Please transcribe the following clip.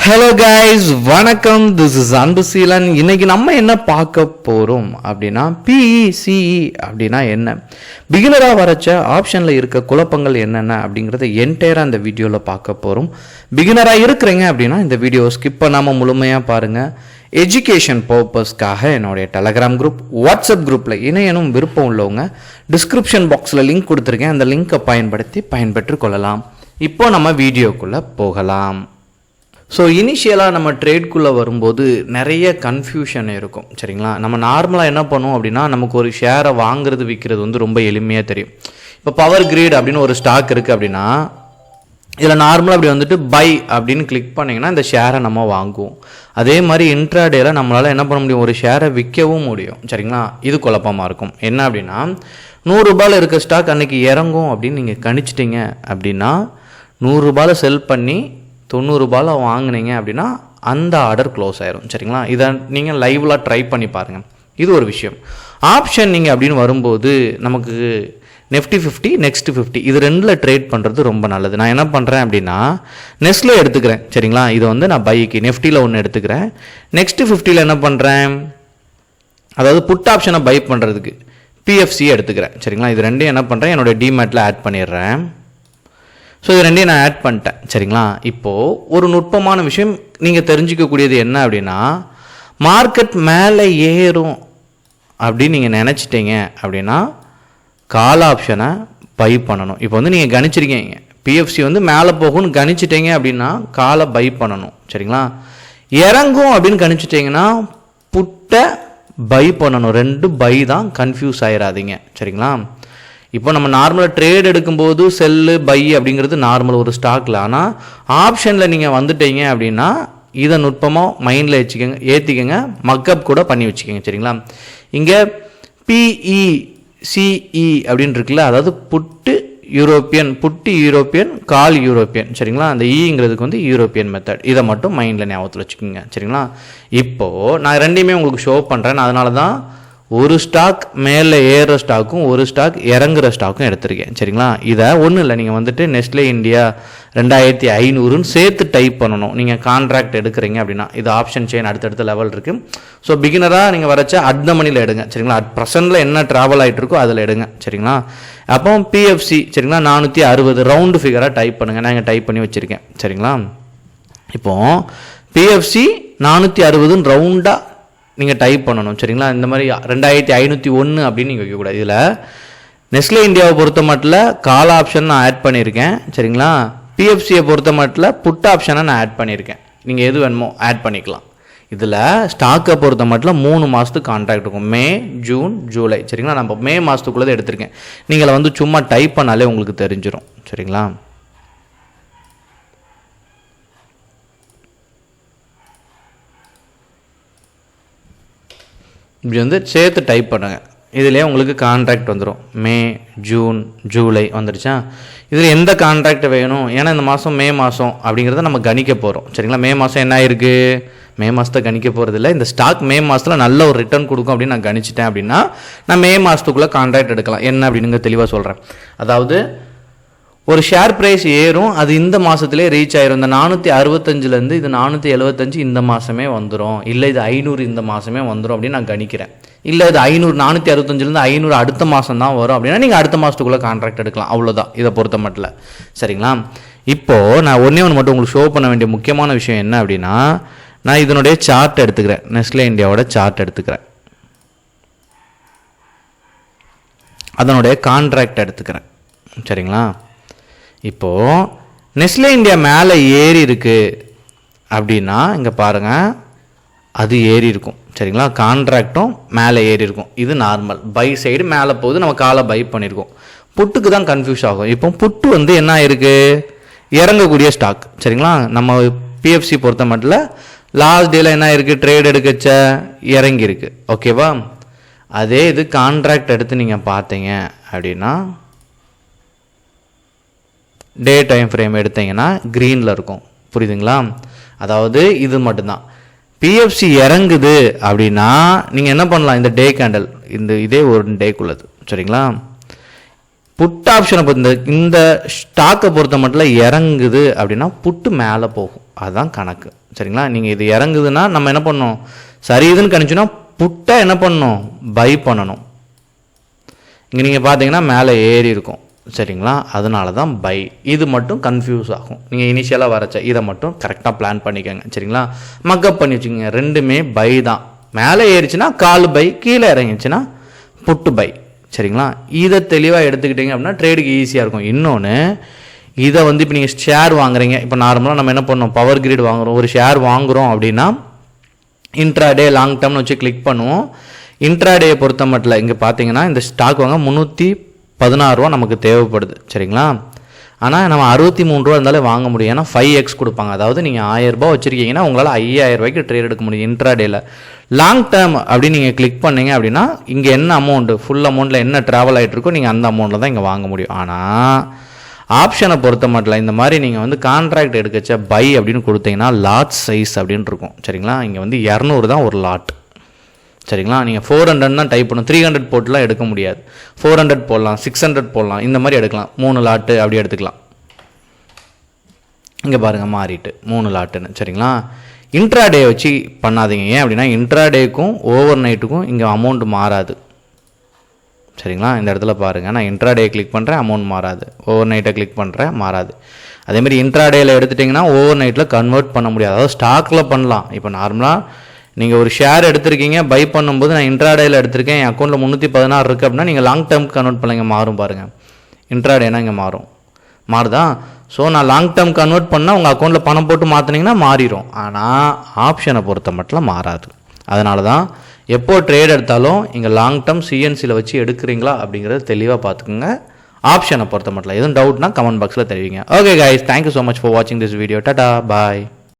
Hello guys, வணக்கம். This is Anbuseelan. இன்னைக்கு நம்ம என்ன பார்க்க போகிறோம் அப்படின்னா பிஇசிஇ அப்படின்னா என்ன, பிகினராக வரைச்ச ஆப்ஷனில் இருக்க குழப்பங்கள் என்னென்ன அப்படிங்கிறத என்டையராக இந்த வீடியோவில் பார்க்க போகிறோம். பிகினராக இருக்கிறீங்க அப்படின்னா இந்த வீடியோ ஸ்கிப் பண்ணாமல் முழுமையாக பாருங்கள். எஜுகேஷன் பர்பஸ்க்காக என்னுடைய டெலகிராம் குரூப், வாட்ஸ்அப் குரூப்பில் இணையனும் விருப்பம் உள்ளவங்க டிஸ்கிரிப்ஷன் பாக்ஸில் லிங்க் கொடுத்துருக்கேன். அந்த லிங்கை பயன்பெற்று கொள்ளலாம். இப்போ நம்ம வீடியோக்குள்ளே போகலாம். ஸோ இனிஷியலாக நம்ம ட்ரேட்குள்ளே வரும்போது நிறைய கன்ஃபியூஷன் இருக்கும், சரிங்களா? நம்ம நார்மலாக என்ன பண்ணுவோம் அப்படின்னா, நமக்கு ஒரு ஷேரை வாங்குறது விற்கிறது வந்து ரொம்ப எளிமையாக தெரியும். இப்போ பவர் கிரிட் அப்படின்னு ஒரு ஸ்டாக் இருக்குது அப்படின்னா, இதில் நார்மலாக அப்படி வந்துட்டு பை அப்படின்னு கிளிக் பண்ணிங்கன்னா இந்த ஷேரை நம்ம வாங்குவோம். அதே மாதிரி இன்ட்ராடேயில் நம்மளால் என்ன பண்ண முடியும், ஒரு ஷேரை விற்கவும் முடியும், சரிங்களா? இது குழப்பமாக இருக்கும். என்ன அப்படின்னா, 100 ரூபாயில் இருக்க ஸ்டாக் அன்றைக்கி இறங்கும் அப்படின்னு நீங்கள் கணிச்சிட்டிங்க அப்படின்னா, 100 ரூபாயில் செல் பண்ணி 90 ரூபாயில் வாங்கினீங்க அப்படின்னா அந்த ஆர்டர் க்ளோஸ் ஆயிரும், சரிங்களா? இதை நீங்கள் லைவ்லாக ட்ரை பண்ணி பாருங்கள். இது ஒரு விஷயம். ஆப்ஷன் நீங்கள் அப்படின்னு வரும்போது நமக்கு நெஃப்டி 50, நெக்ஸ்ட் 50 இது ரெண்டில் ட்ரேட் பண்ணுறது ரொம்ப நல்லது. நான் என்ன பண்ணுறேன் அப்படின்னா, நெஸ்ட்டில் எடுத்துக்கிறேன், சரிங்களா? இதை வந்து நான் பைக்கு நெஃப்டியில் ஒன்று எடுத்துக்கிறேன். நெக்ஸ்ட் 50ல் என்ன பண்ணுறேன், அதாவது புட் ஆப்ஷனை பை பண்ணுறதுக்கு பிஎஃப்சி எடுத்துக்கிறேன், சரிங்களா? இது ரெண்டையும் என்ன பண்ணுறேன், என்னோடய டிமேட்டில் ஆட் பண்ணிடுறேன். ஸோ இது ரெண்டையும் நான் ஆட் பண்ணிட்டேன், சரிங்களா? இப்போது ஒரு நுட்பமான விஷயம் நீங்கள் தெரிஞ்சிக்கக்கூடியது என்ன அப்படின்னா, மார்க்கெட் மேலே ஏறும் அப்படின்னு நீங்கள் நினச்சிட்டீங்க அப்படின்னா கால் ஆப்ஷனை பை பண்ணணும். இப்போ வந்து நீங்கள் கணிச்சிருக்கீங்க பிஎஃப்சி வந்து மேலே போகும்னு கணிச்சிட்டீங்க அப்படின்னா காலை பை பண்ணணும், சரிங்களா? இறங்கும் அப்படின்னு கணிச்சிட்டிங்கன்னா புட்டை பை பண்ணணும். 2 பை தான், கன்ஃபியூஸ் ஆகிடாதீங்க, சரிங்களா? இப்போ நம்ம நார்மலாக ட்ரேட் எடுக்கும்போது செல்லு பை அப்படிங்கிறது நார்மல் ஒரு ஸ்டாக்கில். ஆனால் ஆப்ஷனில் நீங்கள் வந்துட்டீங்க அப்படின்னா இதை நுட்பமாக மைண்டில் ஏற்றிக்கங்க, மக்கப் கூட பண்ணி வச்சுக்கோங்க, சரிங்களா? இங்கே பிஇசிஇ அப்படின்னு இருக்குல்ல, அதாவது புட்டு யூரோப்பியன் கால் யூரோப்பியன், சரிங்களா? அந்த ஈங்கிறதுக்கு வந்து யூரோப்பியன் மெத்தட். இதை மட்டும் மைண்டில் ஞாபகத்தில் வச்சுக்கோங்க, சரிங்களா? இப்போது நான் ரெண்டையுமே உங்களுக்கு ஷோ பண்ணுறேன். அதனால தான் ஒரு ஸ்டாக் மேலே ஏறுற ஸ்டாக்கும் ஒரு ஸ்டாக் இறங்குற ஸ்டாக்கும் எடுத்திருக்கேன், சரிங்களா? இதை ஒன்றும் இல்லை, நீங்கள் வந்துட்டு நெஸ்லே இந்தியா 2500ன்னு சேர்த்து டைப் பண்ணணும். நீங்கள் கான்ட்ராக்ட் எடுக்கிறீங்க அப்படின்னா இது ஆப்ஷன் செயின் அடுத்தடுத்த லெவல் இருக்குது. ஸோ பிகினராக நீங்கள் வரைச்சா அட் த மணியில் எடுங்க, சரிங்களா? அட் ப்ரெசென்ட்டில் என்ன ட்ராவல் ஆகிட்டு இருக்கோ அதில் எடுங்க, சரிங்களா? அப்போ பிஎஃப்சி, சரிங்களா, 460 ரவுண்டு ஃபிகராக டைப் பண்ணுங்கள். நான் இங்கே டைப் பண்ணி வச்சுருக்கேன், சரிங்களா? இப்போது பிஎஃப்சி 460 ரவுண்டாக நீங்கள் டைப் பண்ணணும், சரிங்களா? இந்த மாதிரி 2501 அப்படின்னு நீங்கள் வைக்கக்கூடாது. இதில் நெஸ்லே இந்தியாவை பொறுத்த மட்டும் கால் ஆப்ஷன் நான் ஆட் பண்ணியிருக்கேன், சரிங்களா? பிஎஃப்சியை பொறுத்த மட்டும் புட் ஆப்ஷனை நான் ஆட் பண்ணியிருக்கேன். நீங்கள் எது வேணுமோ ஆட் பண்ணிக்கலாம். இதில் ஸ்டாக்கை பொறுத்த மட்டும் 3 மாதத்துக்கு கான்ட்ராக்ட் இருக்கும், மே, ஜூன், ஜூலை, சரிங்களா? நம்ம மே மாதத்துக்குள்ளே எடுத்திருக்கேன். நீங்கள் வந்து சும்மா டைப் பண்ணாலே உங்களுக்கு தெரிஞ்சிடும், சரிங்களா? இப்படி வந்து சேர்த்து டைப் பண்ணுங்கள். இதிலே உங்களுக்கு கான்ட்ராக்ட் வந்துடும். மே, ஜூன், ஜூலை வந்துடுச்சா? இதில் எந்த கான்ட்ராக்ட் வேணும், ஏன்னா இந்த மாதம் மே மாதம் அப்படிங்கிறத நம்ம கணிக்க போகிறோம், சரிங்களா? மே மாதம் என்ன ஆயிருக்கு, மே மாதத்தை கணிக்க போகிறதில்ல. இந்த ஸ்டாக் மே மாதத்தில் நல்ல ஒரு ரிட்டர்ன் கொடுக்கும் அப்படின்னு நான் கணிச்சிட்டேன் அப்படின்னா நான் மே மாதத்துக்குள்ளே கான்ட்ராக்ட் எடுக்கலாம். என்ன அப்படின்னு தெளிவாக சொல்கிறேன். அதாவது ஒரு ஷேர் ப்ரைஸ் ஏறும், அது இந்த மாதத்துலேயே ரீச் ஆயிரும். இந்த 465லேருந்து இது 475 இந்த மாதமே வந்துடும், இல்லை இது 500 இந்த மாதமே வந்துடும் அப்படின்னு நான் கணிக்கிறேன். இல்லை இது 500, 465லேருந்து 500 அடுத்த மாதம் தான் வரும் அப்படின்னா நீங்கள் அடுத்த மாதத்துக்குள்ளே கான்ட்ராக்ட் எடுக்கலாம். அவ்வளோதான் இதை பொறுத்த மட்டும், சரிங்களா? இப்போது நான் ஒன்று மட்டும் உங்களுக்கு ஷோ பண்ண வேண்டிய முக்கியமான விஷயம் என்ன அப்படின்னா, நான் இதனுடைய சார்ட் எடுத்துக்கிறேன், நெஸ்லே இந்தியாவோட சார்ட் எடுத்துக்கிறேன், அதனுடைய கான்ட்ராக்ட் எடுத்துக்கிறேன், சரிங்களா? இப்போது நெஸ்லே இந்தியா மேலே ஏறி இருக்குது அப்படின்னா இங்கே பாருங்கள், அது ஏறி இருக்கும், சரிங்களா? கான்ட்ராக்டும் மேலே ஏறி இருக்கும். இது நார்மல் பை சைடு மேலே போகுது, நம்ம காலை பை பண்ணியிருக்கோம். புட்டுக்கு தான் கன்ஃபியூஸ் ஆகும். இப்போ புட்டு வந்து என்ன இருக்குது, இறங்கக்கூடிய ஸ்டாக், சரிங்களா? நம்ம பிஎஃப்சி பொறுத்த மட்டும் லாஸ்ட் டேயில் என்ன இருக்குது, ட்ரேட் எடுக்கச்ச இறங்கியிருக்கு, ஓகேவா? அதே இது கான்ட்ராக்ட் எடுத்து நீங்கள் பார்த்தீங்க அப்படின்னா டே டைம் ஃப்ரேம் எடுத்தீங்கன்னா க்ரீனில் இருக்கும், புரியுதுங்களா? அதாவது இது மட்டும்தான். பிஎஃப்சி இறங்குது அப்படின்னா நீங்கள் என்ன பண்ணலாம், இந்த டே கேண்டல் இதே ஒரு டேக்குள்ளது, சரிங்களா? புட் ஆப்ஷனை இந்த ஸ்டாக்கை பொறுத்த மட்டும் இறங்குது அப்படின்னா புட்டு மேலே போகும், அதுதான் கணக்கு. சரிங்களா? நீங்கள் இது இறங்குதுன்னா நம்ம என்ன பண்ணணும், சரியுதுன்னு கணிச்சுன்னா புட்டை என்ன பண்ணணும், பை பண்ணணும். இங்கே நீங்கள் பார்த்தீங்கன்னா மேலே ஏறி இருக்கும். சரிங்களா? அதனால தான் பை. இது மட்டும் கன்ஃபியூஸ் ஆகும். நீங்கள் இனிஷியலாக வரைச்ச இதை மட்டும் கரெக்டாக பிளான் பண்ணிக்கோங்க. சரிங்களா? மக்கப் பண்ணி வச்சுக்கோங்க. ரெண்டுமே பை தான். மேலே ஏறிச்சுன்னா கால் பை, கீழே இறங்கிச்சுன்னா புட்டு பை. சரிங்களா? இதை தெளிவாக எடுத்துக்கிட்டிங்க அப்படின்னா ட்ரேடுக்கு ஈஸியாக இருக்கும். இன்னொன்று, இதை இப்போ நீங்கள் ஷேர் வாங்குறீங்க. இப்போ நார்மலாக நம்ம என்ன பண்ணோம், பவர் கிரிட் வாங்குகிறோம், ஒரு ஷேர் வாங்குகிறோம் அப்படின்னா இன்ட்ராடே லாங் டேர்ம்னு வச்சு கிளிக் பண்ணுவோம். இன்ட்ராடேயை பொறுத்த மட்டும் இங்கே பார்த்தீங்கன்னா இந்த ஸ்டாக் வாங்க 316 ரூபா நமக்கு தேவைப்படுது. சரிங்களா? ஆனால் நம்ம 63 ரூபா இருந்தாலே வாங்க முடியும். ஏன்னா 5x கொடுப்பாங்க. அதாவது நீங்கள் 1000 ரூபா வச்சுருக்கீங்கன்னா உங்களால் 5000 ரூபாய்க்கு ட்ரேட் எடுக்க முடியும் இன்ட்ராடேயில். லாங் டேர்ம் அப்படின்னு நீங்கள் கிளிக் பண்ணீங்க அப்படின்னா இங்கே என்ன அமௌண்ட்டு, ஃபுல் அமௌண்ட்டில் என்ன ட்ராவல் ஆகிட்டு இருக்கோ நீங்கள் அந்த அமௌண்ட்டில் தான் இங்கே வாங்க முடியும். ஆனால் ஆப்ஷனை பொறுத்த மட்டும் இந்த மாதிரி நீங்கள் கான்ட்ராக்ட் எடுக்கச்ச பை அப்படின்னு கொடுத்தீங்கன்னா லாட் சைஸ் அப்படின்னு இருக்கும். சரிங்களா? இங்கே 200 தான் ஒரு லாட். சரிங்களா? நீங்கள் 400 தான் டைப் பண்ணணும். 300 போட்டுலாம் எடுக்க முடியாது. 400 போடலாம், 600 போடலாம், இந்த மாதிரி எடுக்கலாம். 3 லாட்டு அப்படி எடுத்துக்கலாம். இங்கே பாருங்கள் மாறிட்டு 3 லாட்டுன்னு. சரிங்களா? இன்ட்ராடே வச்சு பண்ணாதீங்க. ஏன் அப்படின்னா இன்ட்ராடேக்கும் ஓவர் நைட்டுக்கும் இங்கே அமௌண்ட் மாறாது. சரிங்களா? இந்த இடத்துல பாருங்கள், நான் இன்ட்ராடே கிளிக் பண்ணுறேன், அமௌண்ட் மாறாது. ஓவர் நைட்டை கிளிக் பண்ணுறேன், மாறாது. அதேமாதிரி இன்ட்ராடேயில் எடுத்துட்டிங்கன்னா ஓவர் நைட்டில் கன்வெர்ட் பண்ண முடியாது. அதாவது ஸ்டாக்கில் பண்ணலாம். இப்போ நார்மலாக நீங்கள் ஒரு ஷேர் எடுத்திருக்கீங்க, பை பண்ணும்போது நான் இன்ட்ராடேயில் எடுத்திருக்கேன், என் அக்கௌண்ட்டில் 316 இருக்குது அப்படின்னா நீங்கள் லாங் டேர்முக்கு கன்வெர்ட் பண்ணுங்க, மாறும் பாருங்கள். இன்ட்ராடேனா இங்கே மாறுதா? ஸோ நான் லாங் டேர்ம் கன்வெர்ட் பண்ணால் உங்கள் அக்கௌண்ட்டில் பணம் போட்டு மாற்றினீங்கன்னா மாறிடும். ஆனால் ஆப்ஷனை பொறுத்த மட்டும் மாறாது. அதனால தான் எப்போ ட்ரேட் எடுத்தாலும் இங்கே லாங் டேர்ம் சிஎன்சியில் வச்சு எடுக்கிறீங்களா அப்படிங்கிறத தெளிவாக பார்த்துக்குங்க. ஆப்ஷனை பொறுத்த மட்டும் எதுவும் டவுட்னா கமெண்ட் பாக்ஸில் தெரிவிங்க. Okay guys, thank you so much for வாட்சிங் திஸ் வீடியோ. டாடா, பாய்.